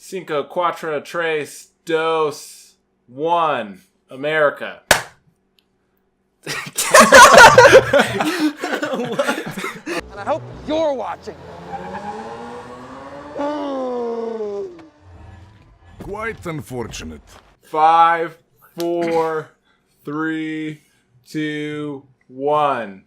Cinco, cuatro, tres, dos, one. America. And I hope you're watching. Quite unfortunate. 5, 4, 3, 2, 1.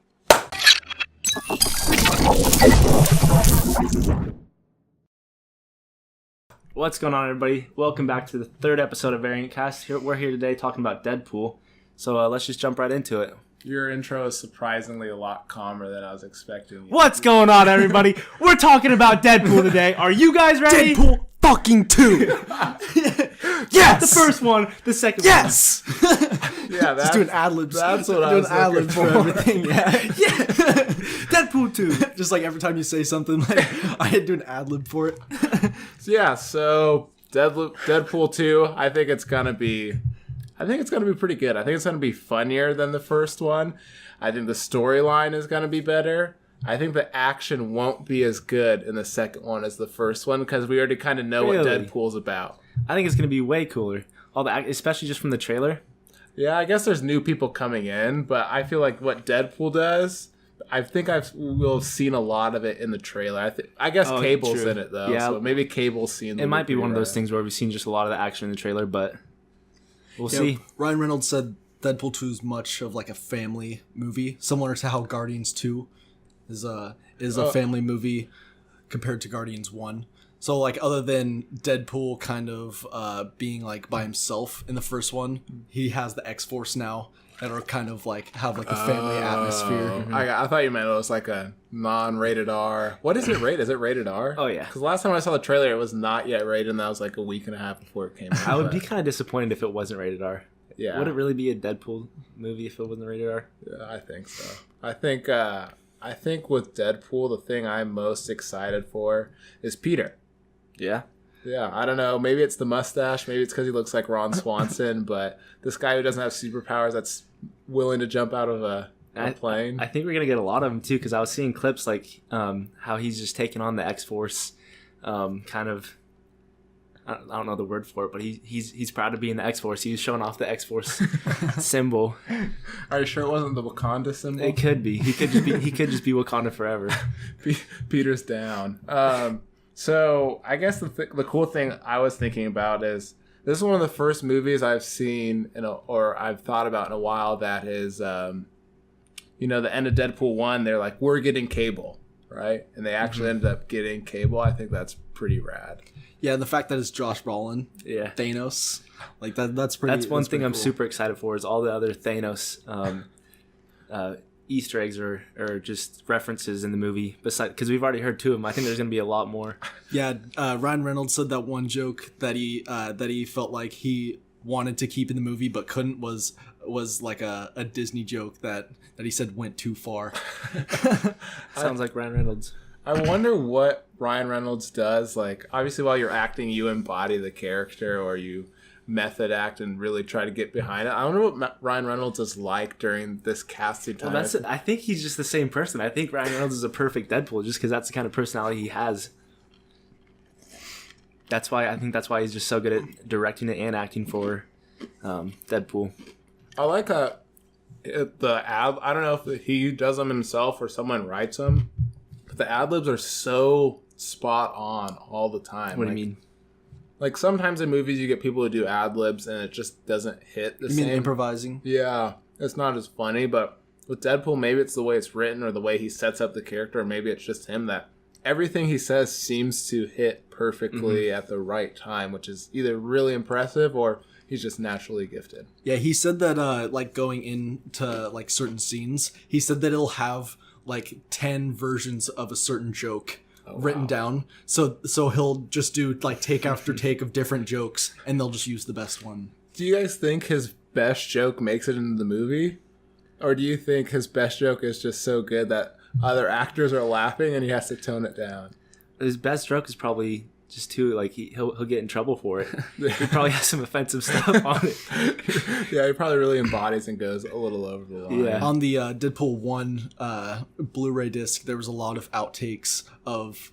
What's going on, everybody? Welcome back to the third episode of Variant Cast. We're here today talking about Deadpool. So let's just jump right into it. Your intro is surprisingly a lot calmer than I was expecting. What's going on, everybody? We're talking about Deadpool today. Are you guys ready? Deadpool fucking 2. Yes! The first one, the second Yes! Yeah, that's Just doing ad-libs. That's what I was doing ad-libs for everything, yeah. Deadpool 2. Just like every time you say something, like I had to do an ad-lib for it. So Deadpool 2, I think it's gonna be pretty good. I think it's gonna be funnier than the first one. I think the storyline is gonna be better. I think the action won't be as good in the second one as the first one because we already kind of know what Deadpool's about. I think it's going to be way cooler, especially just from the trailer. Yeah, I guess there's new people coming in, but I feel like what Deadpool does, I think we'll have seen a lot of it in the trailer. I guess Cable's in it, though, so maybe Cable's seen it. It might be one of those things where we've seen just a lot of the action in the trailer, but we'll see. Ryan Reynolds said Deadpool 2 is much of like a family movie, similar to how Guardians 2 is a family movie compared to Guardians 1. So, like, other than Deadpool kind of being, like, by himself in the first one, he has the X-Force now that are kind of, like, have, like, a family atmosphere. I thought you meant it was, like, a non-rated R. What is it rated? Is it rated R? Oh, yeah. Because last time I saw the trailer, it was not yet rated, and that was, like, a week and a half before it came out. I would be kind of disappointed if it wasn't rated R. Yeah. Would it really be a Deadpool movie if it wasn't rated R? Yeah, I think so. I think with Deadpool, the thing I'm most excited for is Peter. Yeah. Yeah, I don't know. Maybe it's the mustache. Maybe it's because he looks like Ron Swanson. But this guy who doesn't have superpowers that's willing to jump out of a plane. I think we're going to get a lot of them, too, because I was seeing clips like how he's just taking on the X-Force kind of... I don't know the word for it, but he's proud to be in the X-Force. He was showing off the X-Force symbol. Are you sure it wasn't the Wakanda symbol? It could be. He could just be Wakanda forever. Peter's down. So I guess the cool thing I was thinking about is this is one of the first movies I've seen or I've thought about in a while that is, the end of Deadpool 1. They're like, we're getting Cable, right? And they actually ended up getting Cable. I think that's pretty rad. Yeah, and the fact that it's Josh Brolin, Thanos, like that's pretty. That's one thing I'm cool. super excited for is all the other Thanos Easter eggs or just references in the movie. Besides, because we've already heard 2 of them, I think there's going to be a lot more. Yeah, Ryan Reynolds said that one joke that he felt like he wanted to keep in the movie but couldn't was like a Disney joke that he said went too far. Sounds like Ryan Reynolds. I wonder what Ryan Reynolds does. Like, obviously, while you're acting, you embody the character or you method act and really try to get behind it. I wonder what Ryan Reynolds is like during this casting time. Well, I think he's just the same person. I think Ryan Reynolds is a perfect Deadpool just because that's the kind of personality he has. I think that's why he's just so good at directing it and acting for Deadpool. I like the ad. I don't know if he does them himself or someone writes them. The ad-libs are so spot on all the time. What do you mean? Like, sometimes in movies you get people who do ad-libs and it just doesn't hit the same. You mean improvising? Yeah. It's not as funny, but with Deadpool, maybe it's the way it's written or the way he sets up the character, or maybe it's just him that everything he says seems to hit perfectly at the right time, which is either really impressive or he's just naturally gifted. Yeah, he said that, like, going into, like, certain scenes, he said that it'll have like 10 versions of a certain joke written down. So he'll just do like take after take of different jokes and they'll just use the best one. Do you guys think his best joke makes it into the movie? Or do you think his best joke is just so good that other actors are laughing and he has to tone it down? His best joke is probably just too, like, he'll get in trouble for it. He probably has some offensive stuff on it. Yeah, he probably really embodies and goes a little over the line. Yeah. On the Deadpool 1 Blu-ray disc, there was a lot of outtakes of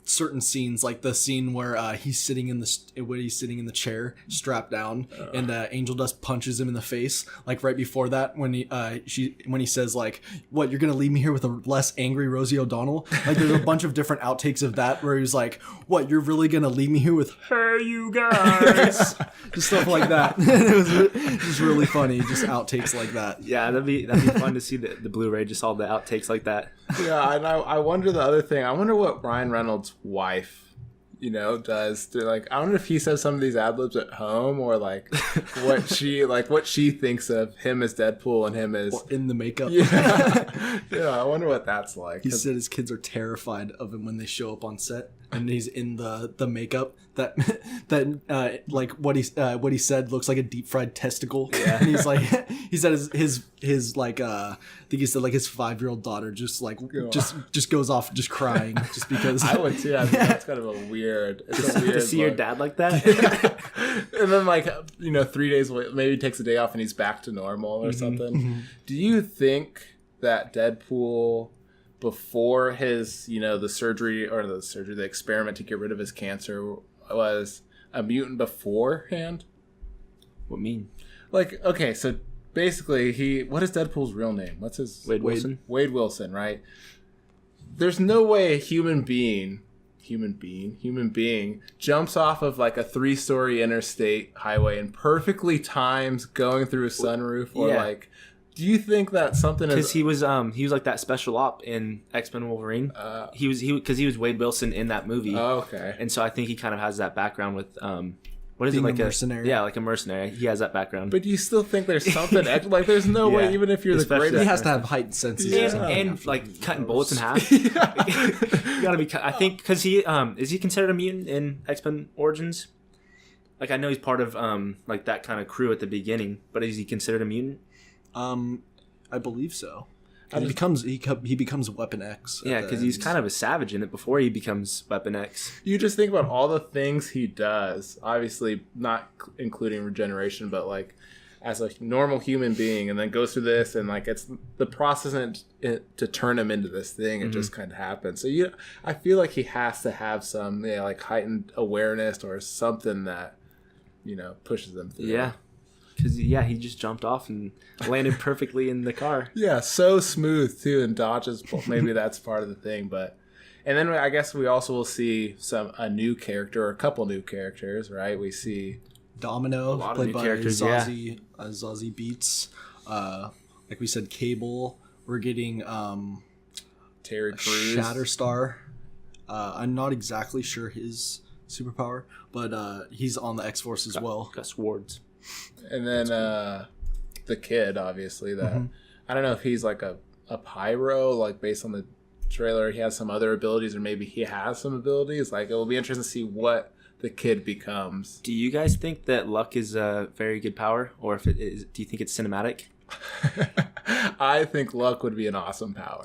certain scenes, like the scene where he's sitting in the chair strapped down, and Angel Dust punches him in the face. Like right before that, when he says like, "What, you're gonna leave me here with a less angry Rosie O'Donnell?" Like there's a bunch of different outtakes of that where he's like, "What, you're really gonna leave me here with her, you guys?" Just stuff like that. It was just really funny, just outtakes like that. Yeah, that'd be fun to see the Blu-ray, just all the outtakes like that. Yeah, and I wonder the other thing. I wonder what Ryan Reynolds' wife, does. Like, I wonder if he says some of these ad libs at home, or like what she thinks of him as Deadpool and him as Or in the makeup. Yeah, I wonder what that's like. He said his kids are terrified of him when they show up on set, and he's in the makeup that like what he said looks like a deep fried testicle. Yeah, and he's like, he said his like I think he said like his 5-year-old daughter just goes off just crying just because. I would too. I think that's kind of a weird. It's a weird to see your look. dad like that. And then 3 days later, maybe he takes a day off and he's back to normal or something. Mm-hmm. Do you think that Deadpool, before his the experiment to get rid of his cancer, was a mutant beforehand? What mean? Like, okay, so basically what is Deadpool's real name? What's his Wade Wilson? Wade Wilson, right? There's no way a human being jumps off of like a 3-story interstate highway and perfectly times going through a sunroof, or like, do you think that something is... Because he was like that special op in X-Men Wolverine. He was Wade Wilson in that movie. Oh, okay. And so I think he kind of has that background with what is being it, like a mercenary? Yeah, like a mercenary. He has that background. But do you still think there's something like, there's no way, even if you're Especially the greatest, he has to have heightened senses. and like cutting bullets in half. You gotta be. I think because he is he considered a mutant in X-Men Origins? Like, I know he's part of like that kind of crew at the beginning, but is he considered a mutant? I believe so. He becomes Weapon X. Yeah, because he's kind of a savage in it before he becomes Weapon X. You just think about all the things he does, obviously not including regeneration, but like as a normal human being, and then goes through this, and like it's the process to turn him into this thing. It just kind of happens. So I feel like he has to have some like heightened awareness or something that pushes them through. Yeah. Because, he just jumped off and landed perfectly in the car. Yeah, so smooth, too, and dodges. Maybe that's part of the thing. And then I guess we also will see a new character, or a couple new characters, right? We see Domino, played by characters, Zazie Beetz. Like we said, Cable. We're getting Terry Crews. Shatterstar. I'm not exactly sure his superpower, but he's on the X-Force as well. Gus Wards. And then the kid, obviously, that I don't know if he's like a pyro, like based on the trailer, he has some other abilities, or maybe he has some abilities. Like, it will be interesting to see what the kid becomes. Do you guys think that luck is a very good power, or if it is, do you think it's cinematic? I think luck would be an awesome power.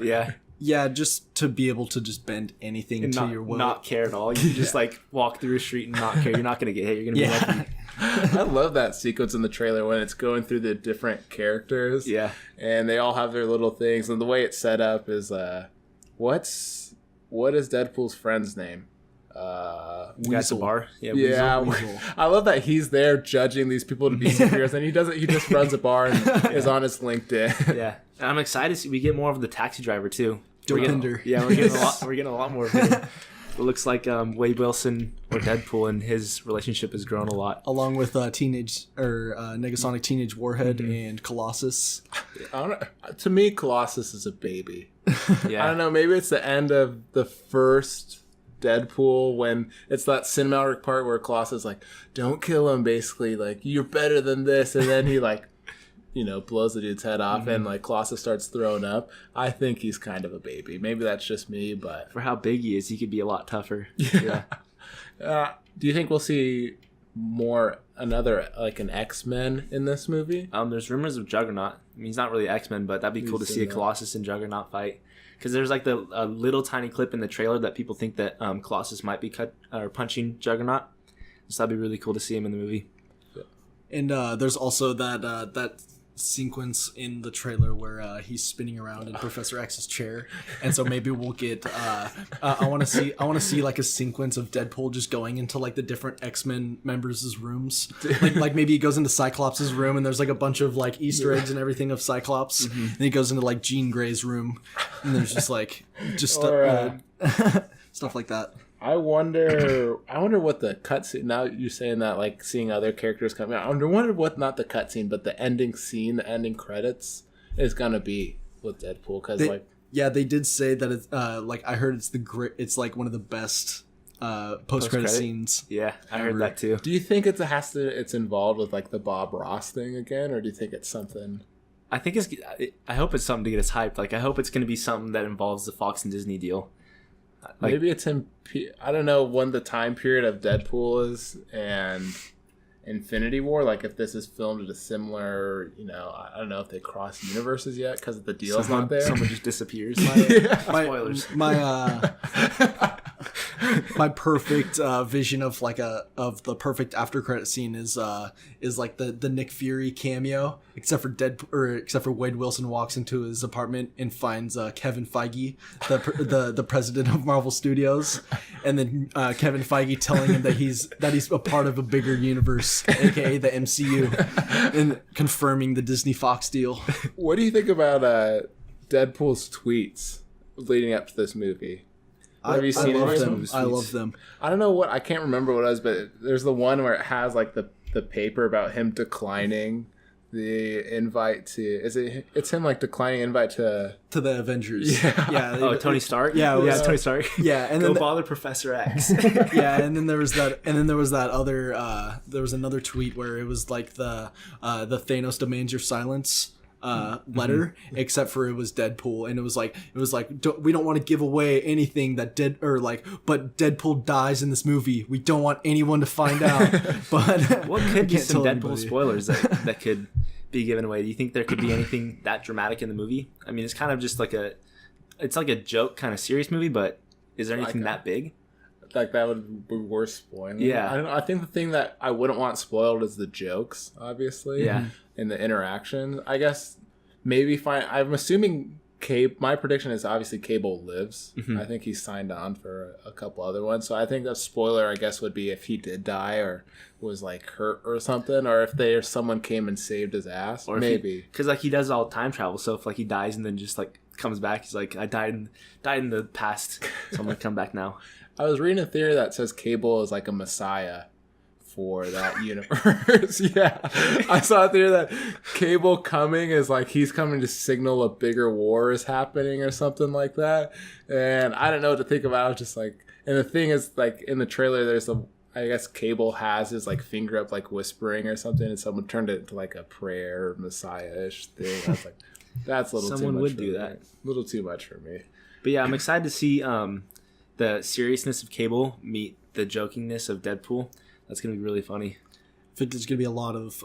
Yeah, just to be able to just bend anything and to your will. Not care at all. You can just like walk through a street and not care. You're not going to get hit. You're going to be lucky. I love that sequence in the trailer when it's going through the different characters. Yeah. And they all have their little things. And the way it's set up is, what is Deadpool's friend's name? Weasel. Bar. Yeah. Weasel. I love that he's there judging these people to be superheroes, and he just runs a bar and is on his LinkedIn. Yeah. And I'm excited to see we get more of the taxi driver too. Dopinder. We're getting a lot more of him. It looks like Wade Wilson or Deadpool, and his relationship has grown a lot. Along with Negasonic Teenage Warhead and Colossus. To me, Colossus is a baby. Yeah. I don't know. Maybe it's the end of the first Deadpool, when it's that cinematic part where Colossus is like, don't kill him, basically, like, you're better than this, and then he like blows the dude's head off, and like Colossus starts throwing up. I think he's kind of a baby. Maybe that's just me, but for how big he is, he could be a lot tougher. Yeah. Do you think we'll see another like an X-Men in this movie? There's rumors of Juggernaut. I mean, he's not really X-Men, but that'd be cool to see a Colossus and Juggernaut fight. Because there's like a little tiny clip in the trailer that people think that Colossus might be punching Juggernaut. So that'd be really cool to see him in the movie. And there's also that sequence in the trailer where he's spinning around in Professor X's chair, and so maybe we'll get. I want to see like a sequence of Deadpool just going into like the different X-Men members' rooms. Like maybe he goes into Cyclops' room and there's like a bunch of like Easter eggs and everything of Cyclops, and he goes into like Jean Grey's room, and there's just stuff like that. I wonder what the cutscene. Now you're saying that, like seeing other characters coming out. I wonder what, not the cutscene, but the ending scene, the ending credits is gonna be with Deadpool. Because they did say that it's like I heard it's like one of the best post-credit scenes. Yeah, I heard that too. Do you think it's involved with like the Bob Ross thing again, or do you think it's something? I hope it's something to get us hyped. Like I hope it's gonna be something that involves the Fox and Disney deal. Like, maybe it's him. I don't know when the time period of Deadpool is and Infinity War. Like if this is filmed at a similar, I don't know if they cross universes yet because the deal's not there. Someone just disappears. Spoilers. My perfect vision of of the perfect after credit scene is like the Nick Fury cameo, except for Wade Wilson walks into his apartment and finds Kevin Feige, the president of Marvel Studios, and then Kevin Feige telling him that he's a part of a bigger universe, aka the MCU, and confirming the Disney Fox deal. What do you think about Deadpool's tweets leading up to this movie? Have you seen them? I love them. I don't know I can't remember what it was, but there's the one where it has like the paper about him declining the invite to. It's him like declining invite to the Avengers. Yeah. Tony Stark. Yeah, Tony Stark. Yeah, and then bother Professor X. Yeah, and then there was that other. There was another tweet where it was like the Thanos demands your silence letter, except for it was Deadpool, and it was like we don't want to give away anything but Deadpool dies in this movie. We don't want anyone to find out. But what could be some Deadpool spoilers that could be given away? Do you think there could be anything that dramatic in the movie? I mean, it's kind of just like a joke kind of serious movie, but is there anything that big? Like that would be worth spoiling. Yeah, I don't know. I think the thing that I wouldn't want spoiled is the jokes, obviously. Yeah, and the interaction. I guess maybe fine. I'm assuming my prediction is obviously Cable lives. I think he's signed on for a couple other ones. So I think the spoiler, I guess, would be if he did die or was like hurt or something, or if someone came and saved his ass. Or maybe because like he does all time travel. So if like he dies and then just like comes back, he's like, I died in the past, so I'm gonna come back now. I was reading a theory that says Cable is like a messiah for that universe. Yeah, I saw a theory that Cable coming is like he's coming to signal a bigger war is happening or something like that. And I don't know what to think about. I was just like, and the thing is, like in the trailer, I guess Cable has his like finger up, like whispering or something, and someone turned it into like a prayer messiah-ish thing. I was like, that's a little someone too much. Someone would do that. A little too much for me. But yeah, I'm excited to see the seriousness of Cable meet the jokingness of Deadpool. That's gonna be really funny. I think there's gonna be a lot of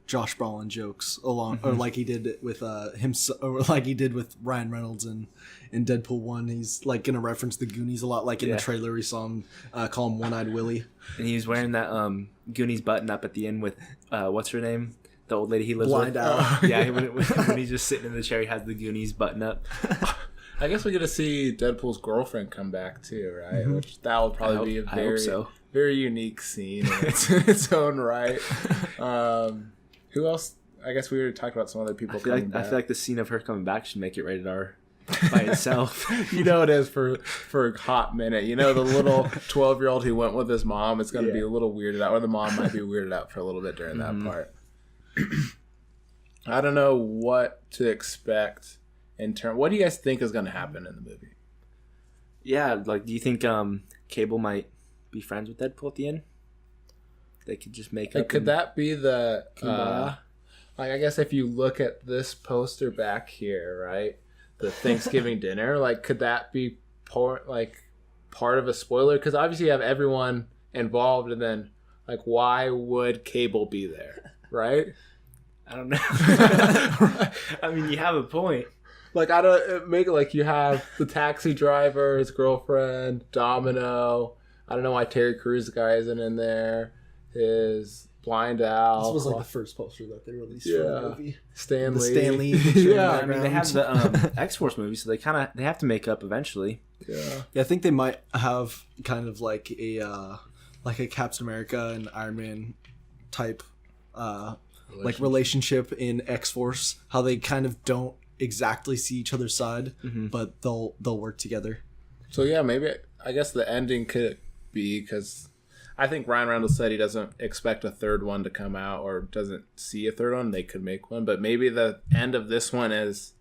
Josh Brolin jokes or like he did with or like he did with Ryan Reynolds in Deadpool 1. He's like gonna reference the Goonies a lot. Like in the trailer, we saw him call him One-Eyed Willie, and he was wearing that Goonies button up at the end with what's her name, the old lady he lives Blind with. Out. Yeah, when he's just sitting in the chair, he has the Goonies button up. I guess we get to see Deadpool's girlfriend come back too, right? Which that will probably be a very unique scene in its own right. Who else? I guess we already talked about some other people coming back. I feel like the scene of her coming back should make it rated R by itself. You know it is for a hot minute. You know the little 12-year-old who went with his mom is going to be a little weirded out, or the mom might be weirded out for a little bit during that part. I don't know what to expect. What do you guys think is going to happen in the movie? Yeah, like, do you think Cable might be friends with Deadpool at the end? They could just make up. Could that be the like? I guess if you look at this poster back here, right, the Thanksgiving dinner, like, could that be part of a spoiler? Because obviously you have everyone involved, and then like, why would Cable be there, right? I don't know. I mean, you have a point. Like, I don't make it like you have the taxi driver, his girlfriend, Domino. I don't know why Terry Crews guy isn't in there. His Blind Al. This was like the first poster that they released for the movie. Stan Lee. Stan Lee. Yeah, I mean, they have the X-Force movie, so they have to make up eventually. Yeah. I think they might have kind of like a Captain America and Iron Man type like relationship in X-Force. How they kind of don't exactly see each other's side, but they'll work together. So yeah, maybe I guess the ending could be because I think Ryan Reynolds said he doesn't expect a third one to come out or doesn't see a third one. They could make one, but maybe the end of this one is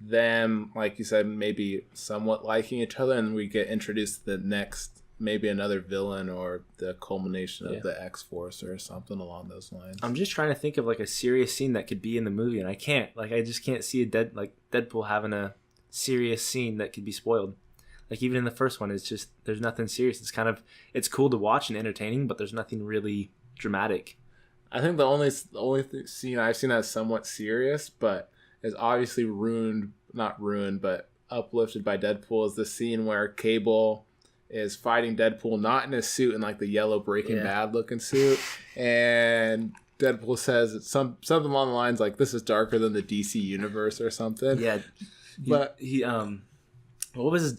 them, like you said, maybe somewhat liking each other, and we get introduced to the next, maybe another villain or the culmination of the X-Force or something along those lines. I'm just trying to think of like a serious scene that could be in the movie, and I can't. Like, I just can't see Deadpool having a serious scene that could be spoiled. Like, even in the first one, it's just, there's nothing serious. It's cool to watch and entertaining, but there's nothing really dramatic. I think the only scene I've seen that's somewhat serious, but is obviously not ruined, but uplifted by Deadpool, is the scene where Cable is fighting Deadpool, not in his suit, in like the yellow Breaking Bad looking suit, and Deadpool says something along the lines like, "This is darker than the DC universe" or something. Yeah, but he what was his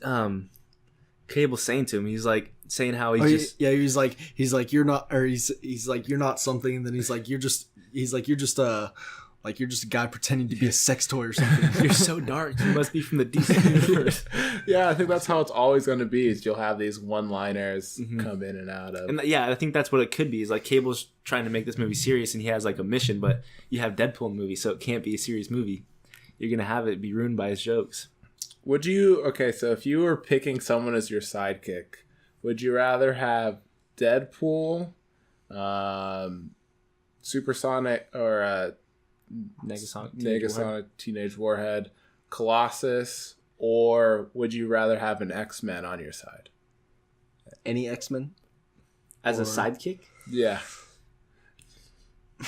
Cable saying to him? He's like saying how he's you're not, or he's like, you're not something, and then he's like, you're just a guy pretending to be a sex toy or something. You're so dark. You must be from the DC universe. Yeah, I think that's how it's always going to be. Is you'll have these one-liners come in and out of. And yeah, I think that's what it could be. Is like Cable's trying to make this movie serious, and he has like a mission, but you have Deadpool in the movie, so it can't be a serious movie. You're gonna have it be ruined by his jokes. Would you? Okay, so if you were picking someone as your sidekick, would you rather have Deadpool, Supersonic, or Negasonic Teenage Warhead, Colossus, or would you rather have an X-Men on your side? Any X-Men as a sidekick? Yeah.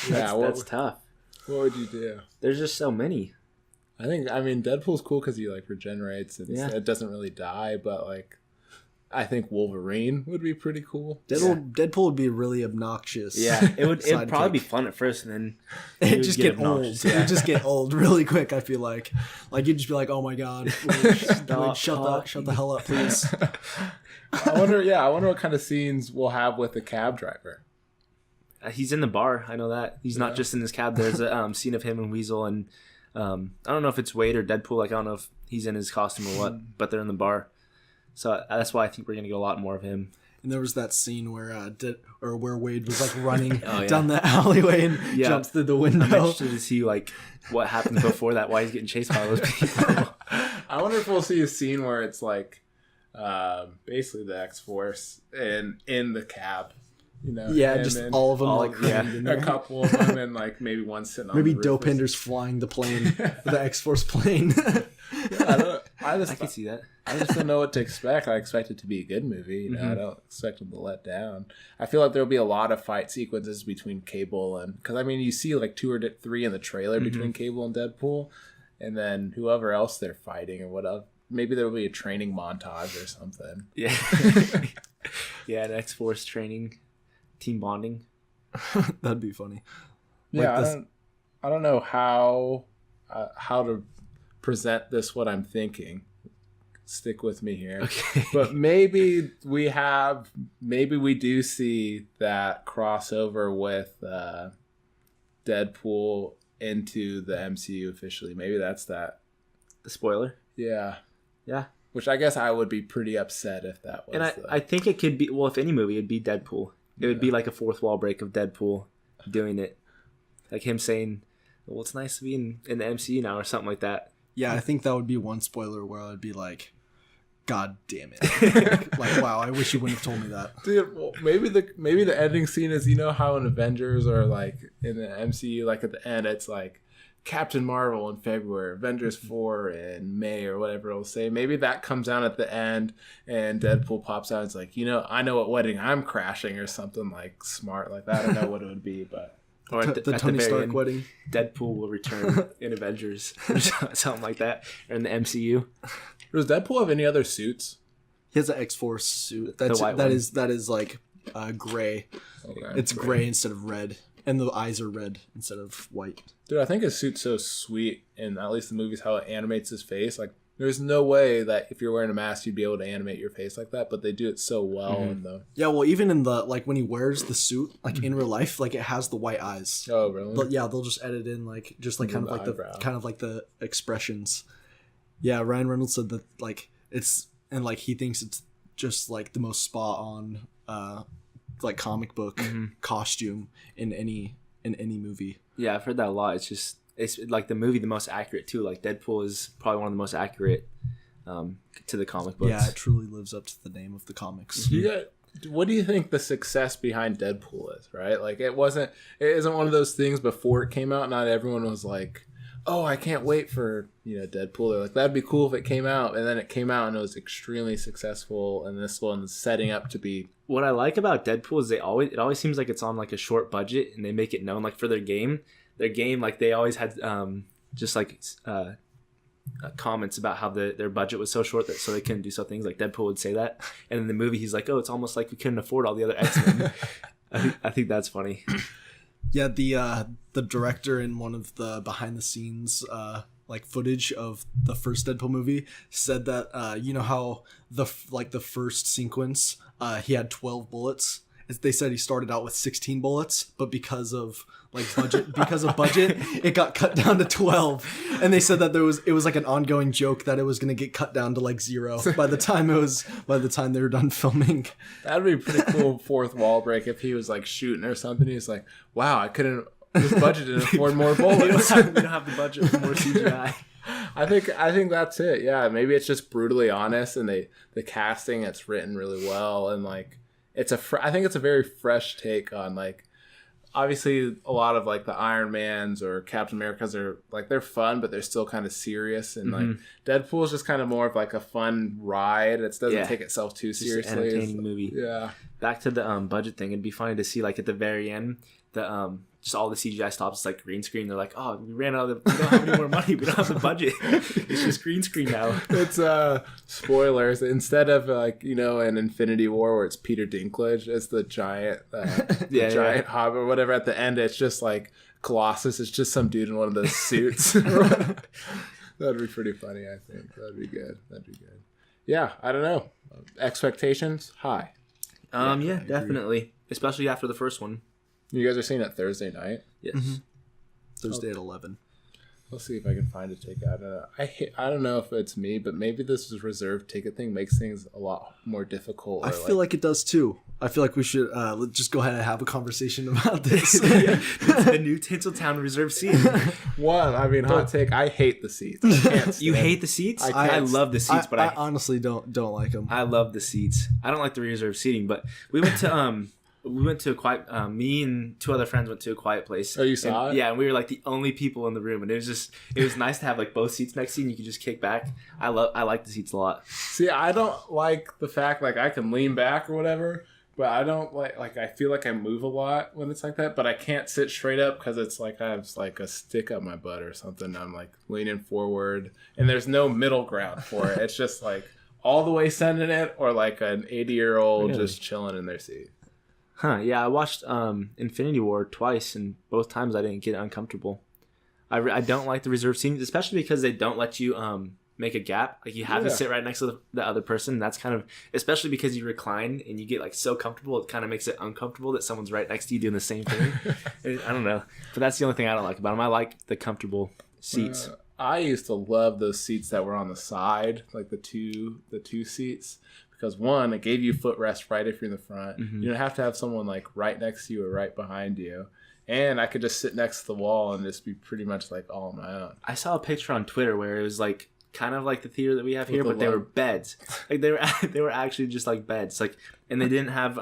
That's tough. What would you do? There's just so many. I mean, Deadpool's cool because he like regenerates and it doesn't really die, but like, I think Wolverine would be pretty cool. Deadpool would be really obnoxious. Yeah, it would probably be fun at first, and then it'd just get old. Yeah. It'd just get old really quick. I feel like you'd just be like, "Oh my god, shut the hell up, please." I wonder what kind of scenes we'll have with the cab driver. He's in the bar. I know that he's not just in his cab. There's a scene of him and Weasel, and I don't know if it's Wade or Deadpool. Like, I don't know if he's in his costume or what, but they're in the bar. So that's why I think we're gonna get a lot more of him. And there was that scene where where Wade was like running down the alleyway and jumps through the window. I'm interested to see like what happened before that. Why he's getting chased by those people. I wonder if we'll see a scene where it's like basically the X-Force and in the cab. You know, just all of them, a couple of them, and like maybe one sitting on maybe the roof. Dopender's flying the plane, the X-Force plane. I can see that. I just don't know what to expect. I expect it to be a good movie. You know, I don't expect them to let down. I feel like there'll be a lot of fight sequences between Cable and, because I mean, you see like 2 or 3 in the trailer between Cable and Deadpool, and then whoever else they're fighting or whatever. Maybe there'll be a training montage or something. Yeah, an X-Force training, team bonding. That'd be funny. Yeah, I don't know how to present this. What I'm thinking. Stick with me here. Okay. But maybe we do see that crossover with Deadpool into the MCU officially. Maybe that's that. The spoiler? Yeah. Yeah. Which I guess I would be pretty upset if that was. And I think it could be, well, if any movie, it'd be Deadpool. It would be like a fourth wall break of Deadpool doing it. Like him saying, well, it's nice to be in the MCU now or something like that. Yeah, I think that would be one spoiler where I'd be like, God damn it. Like, wow, I wish you wouldn't have told me that. Dude, well, maybe the ending scene is, you know how in Avengers or like in the MCU, like at the end, it's like Captain Marvel in February, Avengers 4 in May or whatever it'll say. Maybe that comes out at the end and Deadpool pops out and it's like, you know, I know what wedding I'm crashing or something like smart like that. I don't know what it would be, but. Or at the Tony Stark wedding. Deadpool will return in Avengers or something like that. Or in the MCU. Does Deadpool have any other suits? He has an X-Force suit. The white that is like gray. Okay. It's gray instead of red, and the eyes are red instead of white. Dude, I think his suit's so sweet, in at least the movies, how it animates his face. Like, there's no way that if you're wearing a mask, you'd be able to animate your face like that, but they do it so well. Yeah, well, even in the, like, when he wears the suit, like, in real life, like, it has the white eyes. Oh, really? But yeah, they'll just edit in, like, just, like, kind of like the expressions. Yeah, Ryan Reynolds said that, like, it's, and, like, he thinks it's just, like, the most spot on, like, comic book costume in any movie. Yeah, I've heard that a lot. It's like the movie the most accurate too. Like Deadpool is probably one of the most accurate to the comic books. Yeah, it truly lives up to the name of the comics. Yeah. What do you think the success behind Deadpool is, right? Like, it isn't one of those things before it came out. Not everyone was like, oh, I can't wait for, Deadpool. They're like, that'd be cool if it came out. And then it came out and it was extremely successful. And this one's setting up to be. What I like about Deadpool is it always seems like it's on like a short budget, and they make it known, like for their game, like they always had just like comments about how their budget was so short that so they couldn't do some things. Like Deadpool would say that, and in the movie he's like, oh, it's almost like we couldn't afford all the other X-Men. I think that's funny. Yeah, the director in one of the behind the scenes like footage of the first Deadpool movie said that you know how the first sequence he had 12 bullets. They said he started out with 16 bullets, but because of budget, it got cut down to 12. And they said that it was like an ongoing joke that it was going to get cut down to like 0 by the time they were done filming. That'd be a pretty cool fourth wall break if he was like shooting or something. He's like, wow, this budget didn't afford more bullets. We don't have the budget for more CGI. I think that's it. Yeah, maybe it's just brutally honest, and the casting, it's written really well, and like I think it's a very fresh take on, like, obviously a lot of like the Iron Mans or Captain Americas are like, they're fun, but they're still kind of serious, and like Deadpool is just kind of more of like a fun ride. It doesn't take itself too seriously. An entertaining movie. Yeah. Back to the budget thing, it'd be funny to see like at the very end the just all the CGI stops. It's like green screen. They're like, oh, we ran out of we don't have any more money. We don't have the budget. It's just green screen now. It's spoilers. Instead of like, an Infinity War where it's Peter Dinklage as the giant giant hobbit or whatever, at the end it's just like Colossus. It's just some dude in one of those suits. That'd be pretty funny, I think. That'd be good. Yeah, I don't know. Expectations high. Yeah, definitely. Especially after the first one. You guys are seeing it Thursday night? Yes. Mm-hmm. Thursday at 11. I'll see if I can find a ticket. I don't know if it's me, but maybe this reserved ticket thing makes things a lot more difficult. I feel like it does too. I feel like we should just go ahead and have a conversation about this. It's the new Tinseltown reserve seat. Hot take. I hate the seats. I can't You hate the seats? I love the seats, but I honestly don't like them. I love the seats. I don't like the reserve seating, but we went to a quiet. Me and two other friends went to a quiet place. Oh, you saw it? Yeah, and we were like the only people in the room, and it was nice to have like both seats next to you, and you could just kick back. I like the seats a lot. See, I don't like the fact like I can lean back or whatever, but I don't like I feel like I move a lot when it's like that, but I can't sit straight up because it's like I have like a stick up my butt or something. I'm like leaning forward, and there's no middle ground for it. It's just like all the way sending it, or like an 80-year-old just chilling in their seat. Huh, yeah, I watched Infinity War twice, and both times I didn't get uncomfortable. I don't like the reserved seating, especially because they don't let you make a gap. Like, you have to sit right next to the other person. That's kind of, especially because you recline and you get like so comfortable, it kind of makes it uncomfortable that someone's right next to you doing the same thing. I don't know, but that's the only thing I don't like about them. I like the comfortable seats. I used to love those seats that were on the side, like the two seats. Because one, it gave you footrest right if you're in the front. Mm-hmm. You don't have to have someone like right next to you or right behind you. And I could just sit next to the wall and just be pretty much like all on my own. I saw a picture on Twitter where it was like kind of like the theater that we have here, but they were beds. Like they were actually just like beds. Like, and they didn't have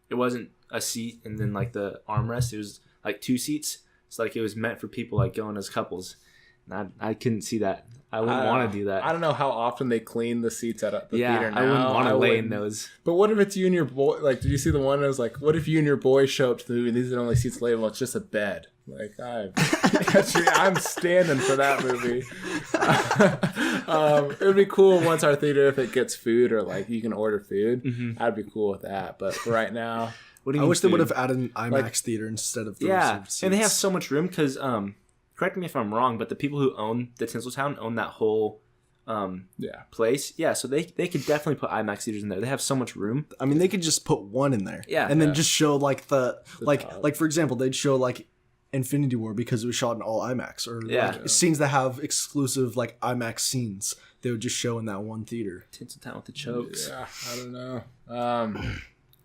it wasn't a seat and then like the armrest. It was like two seats. So like it was meant for people like going as couples. I couldn't see that. I wouldn't want to do that. I don't know how often they clean the seats at the theater now. I wouldn't want to lay in those. But what if it's you and your boy? Like, did you see the one that was like, what if you and your boy show up to the movie and these are the only seats available? It's just a bed. Like, I'm standing for that movie. It would be cool once our theater, if it gets food or like you can order food. Mm-hmm. I'd be cool with that. But for right now, What do you I mean wish they would food? have added an IMAX theater instead of those seats. And they have so much room because, correct me if I'm wrong, but the people who own the Tinseltown own that whole place. Yeah, so they could definitely put IMAX theaters in there. They have so much room. I mean, they could just put one in there. Yeah. And then just show like the top. like for example, they'd show like Infinity War because it was shot in all IMAX, or like scenes that have exclusive like IMAX scenes. They would just show in that one theater. Tinseltown with the chokes. yeah, I don't know.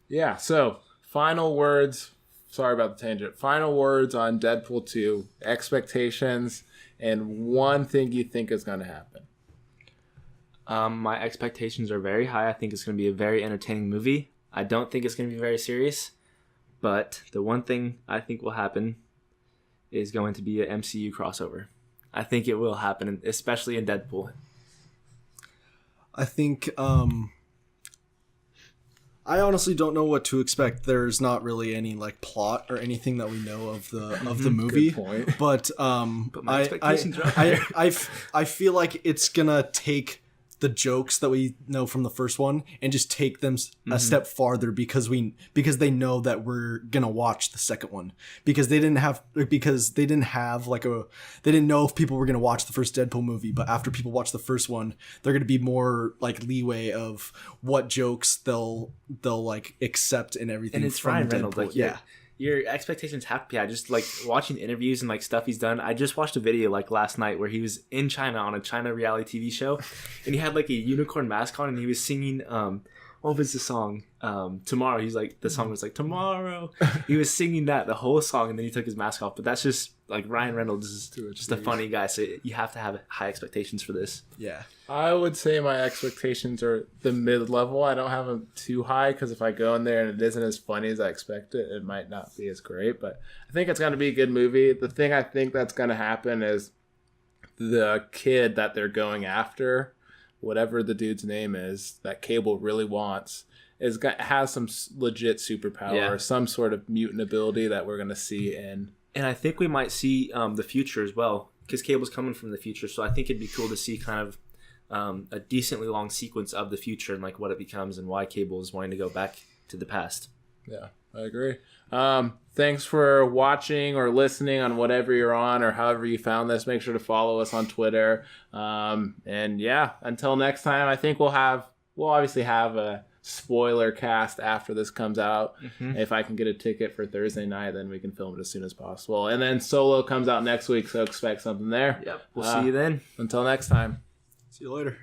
Yeah, so final words. Sorry about the tangent. Final words on Deadpool 2, expectations, and one thing you think is going to happen. My expectations are very high. I think it's going to be a very entertaining movie. I don't think it's going to be very serious, but the one thing I think will happen is going to be an MCU crossover. I think it will happen, especially in Deadpool. I think I honestly don't know what to expect. There's not really any like plot or anything that we know of the movie. Good point. But my expectations are up there. I feel like it's gonna take the jokes that we know from the first one and just take them a step farther because they know that we're gonna watch the second one because they didn't know if people were gonna watch the first Deadpool movie, but after people watch the first one, they're gonna be more like leeway of what jokes they'll like accept and everything. And it's from Ryan Deadpool. Reynolds. Like, your expectations have to be high. Just like watching interviews and like stuff he's done. I just watched a video like last night where he was in China on a China reality TV show, and he had like a unicorn mask on, and he was singing. What was the song? Tomorrow. He's like, the song was like Tomorrow. He was singing that the whole song, and then he took his mask off. But that's just like Ryan Reynolds is just a funny guy, so you have to have high expectations for this. Yeah. I would say my expectations are the mid-level. I don't have them too high because if I go in there and it isn't as funny as I expect it, it might not be as great. But I think it's going to be a good movie. The thing I think that's going to happen is the kid that they're going after, whatever the dude's name is, that Cable really wants, has some legit superpower or some sort of mutant ability that we're going to see in. And I think we might see the future as well, because Cable's coming from the future. So I think it'd be cool to see kind of a decently long sequence of the future and like what it becomes and why Cable is wanting to go back to the past. Yeah, I agree. Thanks for watching or listening on whatever you're on or however you found this. Make sure to follow us on Twitter. And yeah, until next time, I think we'll obviously have a spoiler cast after this comes out. If I can get a ticket for Thursday night, then we can film it as soon as possible. And then Solo comes out next week, so expect something there. Yep, we'll see you then. Until next time. See you later.